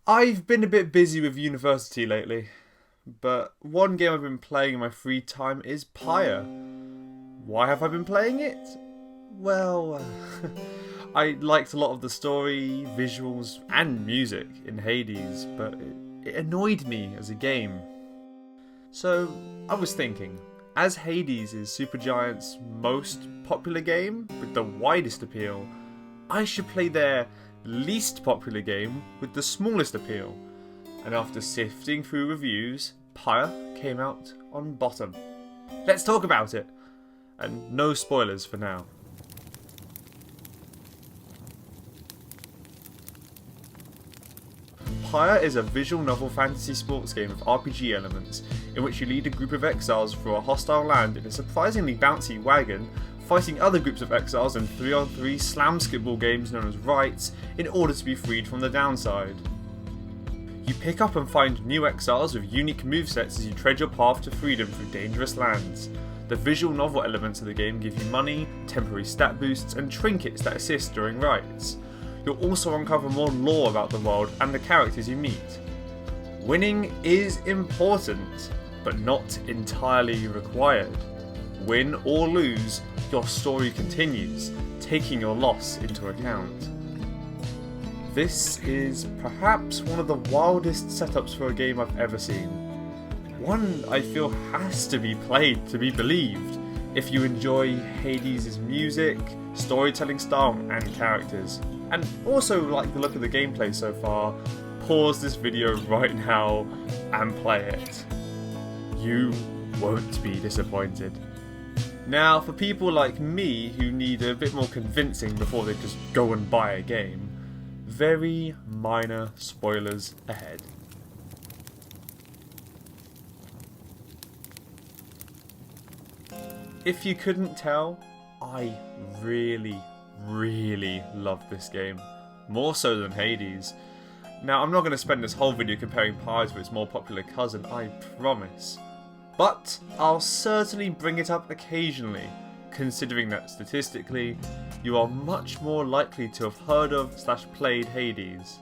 I've been a bit busy with university lately, but one game I've been playing in my free time is Pyre. Why have I been playing it? Well, I liked a lot of the story, visuals, and music in Hades, but it annoyed me as a game. So, I was thinking, as Hades is Supergiant's most popular game with the widest appeal, I should play their least popular game with the smallest appeal. And after sifting through reviews, Pyre came out on bottom. Let's talk about it! And no spoilers for now. Pyre is a visual novel fantasy sports game with RPG elements, in which you lead a group of exiles through a hostile land in a surprisingly bouncy wagon, fighting other groups of exiles in 3-on-3 slam skipball games known as rights in order to be freed from the downside. You pick up and find new exiles with unique movesets as you tread your path to freedom through dangerous lands. The visual novel elements of the game give you money, temporary stat boosts, and trinkets that assist during rights. You'll also uncover more lore about the world and the characters you meet. Winning is important, but not entirely required. Win or lose, your story continues, taking your loss into account. This is perhaps one of the wildest setups for a game I've ever seen. One I feel has to be played to be believed if you enjoy Hades' music, storytelling style and characters, and also like the look of the gameplay so far. Pause this video right now and play it. You won't be disappointed. Now, for people like me who need a bit more convincing before they just go and buy a game, very minor spoilers ahead. If you couldn't tell, I really love this game. More so than Hades. Now, I'm not going to spend this whole video comparing Pyre to its more popular cousin, I promise. But I'll certainly bring it up occasionally, considering that statistically, you are much more likely to have heard of / played Hades.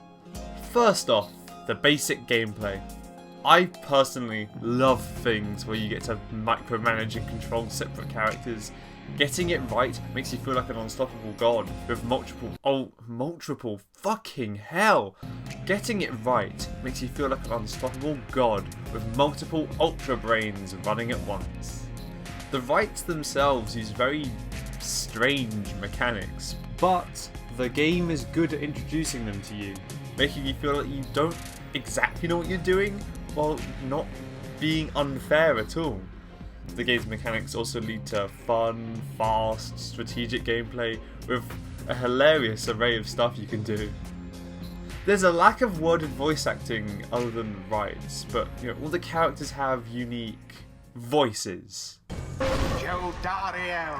First off, the basic gameplay. I personally love things where you get to micromanage and control separate characters. Getting it right makes you feel like an unstoppable god with multiple fucking hell! Getting it right makes you feel like an unstoppable god with multiple ultra brains running at once. The rights themselves use very strange mechanics, but the game is good at introducing them to you, making you feel like you don't exactly know what you're doing, while not being unfair at all. The game's mechanics also lead to fun, fast, strategic gameplay with a hilarious array of stuff you can do. There's a lack of worded voice acting other than rights, but all the characters have unique voices. Joe Dariel.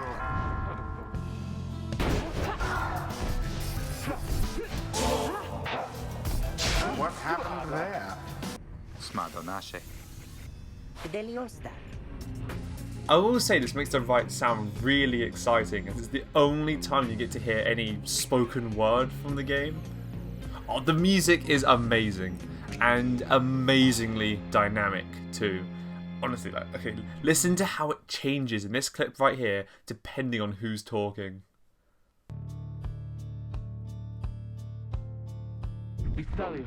What happened there? Smadonashe. Deliosta. I will say this makes the rights sound really exciting, as it's the only time you get to hear any spoken word from the game. Oh, the music is amazing, and amazingly dynamic too. Honestly, okay, listen to how it changes in this clip right here, depending on who's talking. Vithalios.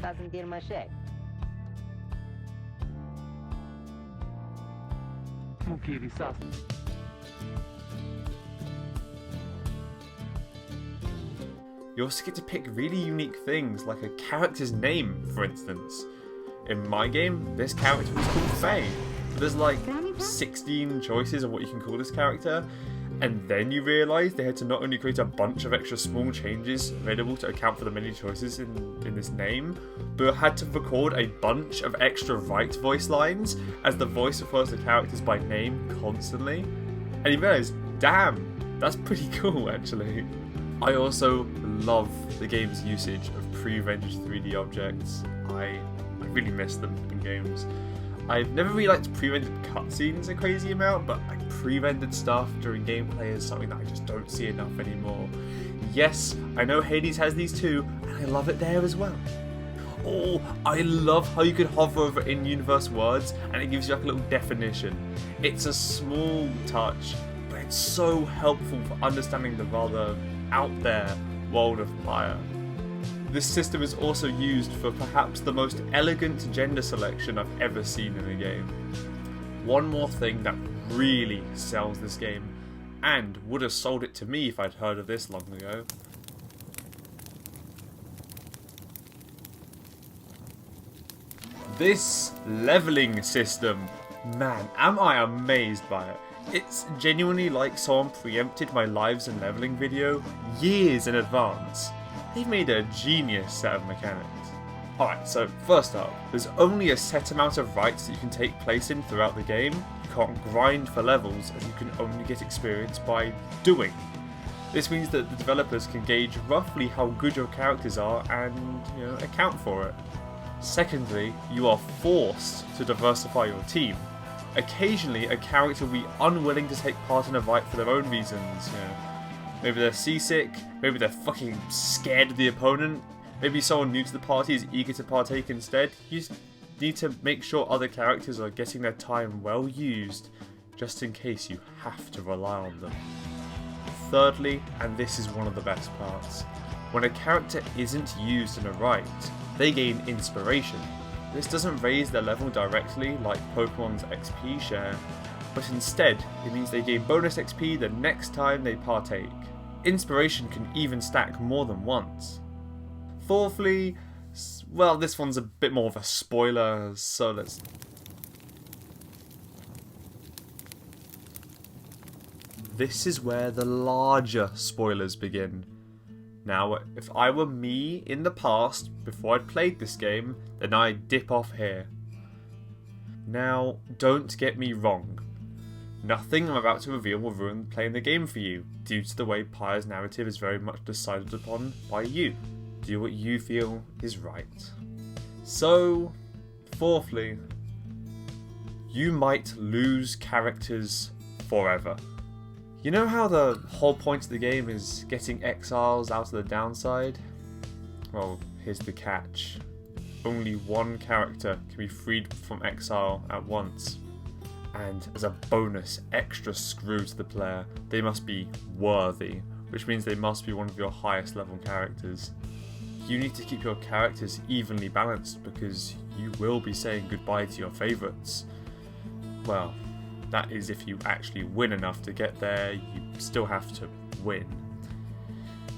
Doesn't deal my shake. Mukirisas. You also get to pick really unique things, like a character's name, for instance. In my game, this character was called Faye. There's like 16 choices of what you can call this character, and then you realise they had to not only create a bunch of extra small changes available to account for the many choices in this name, but had to record a bunch of extra right voice lines as the voice refers to characters by name constantly. And you realise, damn, that's pretty cool actually. I also love the game's usage of pre-rendered 3D objects. I really miss them in games. I've never really liked pre-rendered cutscenes a crazy amount, but like pre-rendered stuff during gameplay is something that I just don't see enough anymore. Yes, I know Hades has these too, and I love it there as well. Oh, I love how you can hover over in-universe words and it gives you like a little definition. It's a small touch, but it's so helpful for understanding the rather out there world of Pyre. This system is also used for perhaps the most elegant gender selection I've ever seen in a game. One more thing that really sells this game, and would have sold it to me if I'd heard of this long ago. This leveling system, man, am I amazed by it. It's genuinely like someone preempted my lives and leveling video years in advance. They've made a genius set of mechanics. Alright, so first up, there's only a set amount of rights that you can take place in throughout the game. You can't grind for levels, as you can only get experience by doing. This means that the developers can gauge roughly how good your characters are and, account for it. Secondly, you are forced to diversify your team. Occasionally, a character will be unwilling to take part in a fight for their own reasons. Maybe they're seasick, maybe they're fucking scared of the opponent, maybe someone new to the party is eager to partake instead. You just need to make sure other characters are getting their time well used, just in case you have to rely on them. Thirdly, and this is one of the best parts, when a character isn't used in a right, they gain inspiration. This doesn't raise their level directly like Pokemon's XP share, but instead it means they gain bonus XP the next time they partake. Inspiration can even stack more than once. Fourthly, well, this one's a bit more of a spoiler, so let's... This is where the larger spoilers begin. Now, if I were me in the past, before I'd played this game, then I'd dip off here. Now, don't get me wrong. Nothing I'm about to reveal will ruin playing the game for you, due to the way Pyre's narrative is very much decided upon by you. Do what you feel is right. So, fourthly, you might lose characters forever. You know how the whole point of the game is getting exiles out of the downside? Well, here's the catch. Only one character can be freed from exile at once. And as a bonus extra screw to the player, they must be worthy, which means they must be one of your highest level characters. You need to keep your characters evenly balanced because you will be saying goodbye to your favourites. Well, that is if you actually win enough to get there, you still have to win.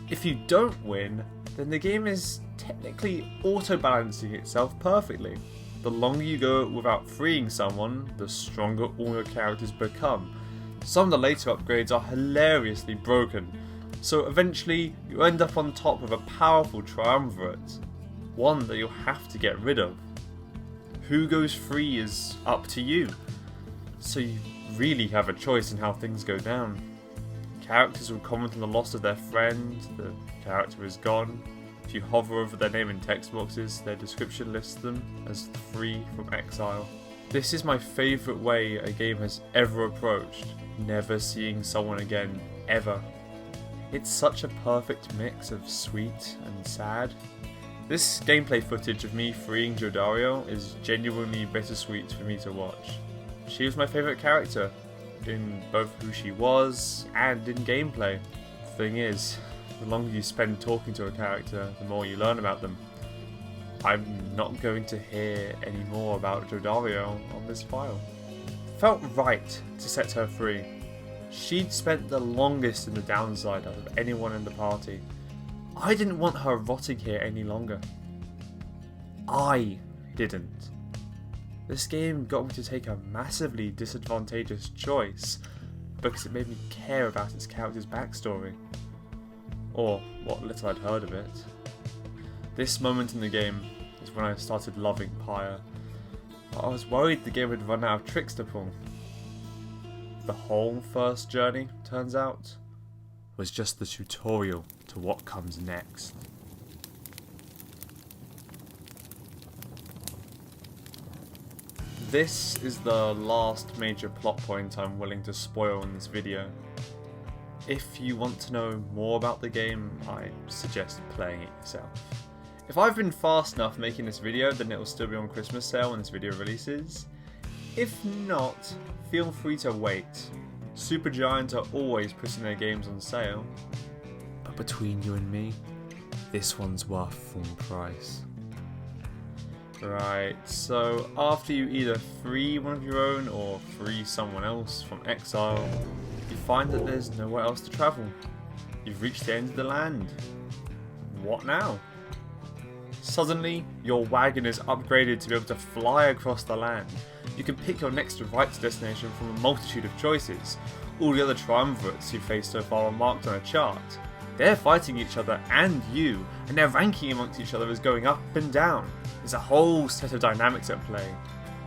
If you don't win, then the game is technically auto-balancing itself perfectly. The longer you go without freeing someone, the stronger all your characters become. Some of the later upgrades are hilariously broken, so eventually you end up on top of a powerful triumvirate, one that you'll have to get rid of. Who goes free is up to you. So you really have a choice in how things go down. Characters will comment on the loss of their friend, the character is gone. If you hover over their name in text boxes, their description lists them as free from exile. This is my favourite way a game has ever approached never seeing someone again, ever. It's such a perfect mix of sweet and sad. This gameplay footage of me freeing Jodario is genuinely bittersweet for me to watch. She was my favourite character, in both who she was and in gameplay. The thing is, the longer you spend talking to a character, the more you learn about them. I'm not going to hear any more about Jodario on this file. Felt right to set her free. She'd spent the longest in the downside out of anyone in the party. I didn't want her rotting here any longer. I didn't. This game got me to take a massively disadvantageous choice because it made me care about its character's backstory. Or what little I'd heard of it. This moment in the game is when I started loving Pyre. I was worried the game would run out of tricks to pull. The whole first journey, turns out, was just the tutorial to what comes next. This is the last major plot point I'm willing to spoil in this video. If you want to know more about the game, I suggest playing it yourself. If I've been fast enough making this video, then it will still be on Christmas sale when this video releases. If not, feel free to wait. Supergiant are always putting their games on sale. But between you and me, this one's worth full price. Right, so after you either free one of your own or free someone else from exile, you find that there's nowhere else to travel. You've reached the end of the land. What now? Suddenly, your wagon is upgraded to be able to fly across the land. You can pick your next rights destination from a multitude of choices. All the other triumvirates you faced so far are marked on a chart. They're fighting each other and you, and their ranking amongst each other is going up and down. There's a whole set of dynamics at play,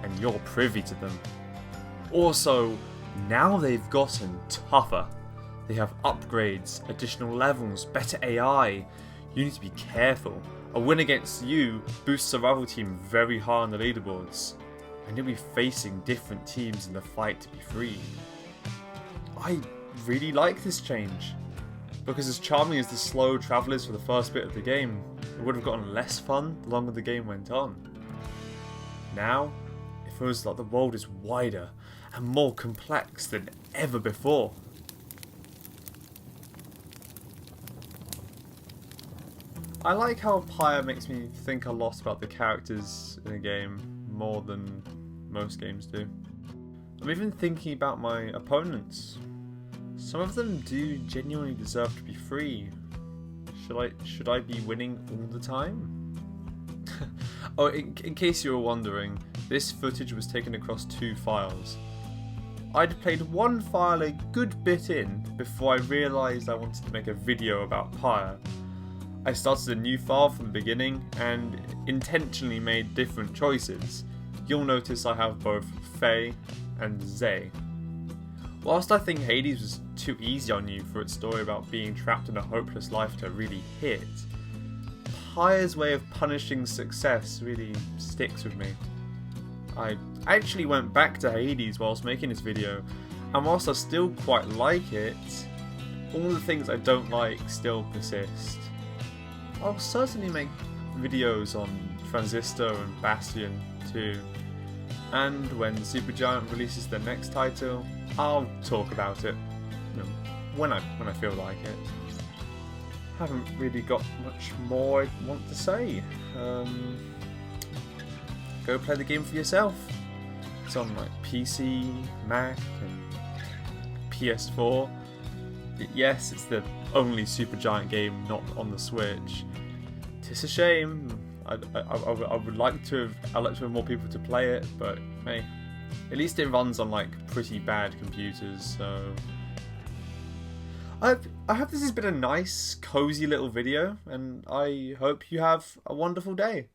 and you're privy to them. Also, now they've gotten tougher. They have upgrades, additional levels, better AI. You need to be careful. A win against you boosts a rival team very high on the leaderboards, and you'll be facing different teams in the fight to be freed. I really like this change, because as charming as the slow travel is for the first bit of the game, it would have gotten less fun the longer the game went on. Now, it feels like the world is wider and more complex than ever before. I like how Pyre makes me think a lot about the characters in a game more than most games do. I'm even thinking about my opponents. Some of them do genuinely deserve to be free. Should I be winning all the time? Oh, in case you were wondering, this footage was taken across 2 files. I'd played one file a good bit in before I realised I wanted to make a video about Pyre. I started a new file from the beginning and intentionally made different choices. You'll notice I have both Faye and Zay. Whilst I think Hades was too easy on you for its story about being trapped in a hopeless life to really hit, Pyre's way of punishing success really sticks with me. I actually went back to Hades whilst making this video, and whilst I still quite like it, all the things I don't like still persist. I'll certainly make videos on Transistor and Bastion too, and when Supergiant releases their next title, I'll talk about it, when I feel like it. Haven't really got much more I want to say. Go play the game for yourself. It's on like PC, Mac, and PS4. Yes, it's the only Supergiant game not on the Switch. It's a shame. I would like to have more people to play it, but hey, at least it runs on like pretty bad computers. So I hope this has been a nice, cozy little video, and I hope you have a wonderful day.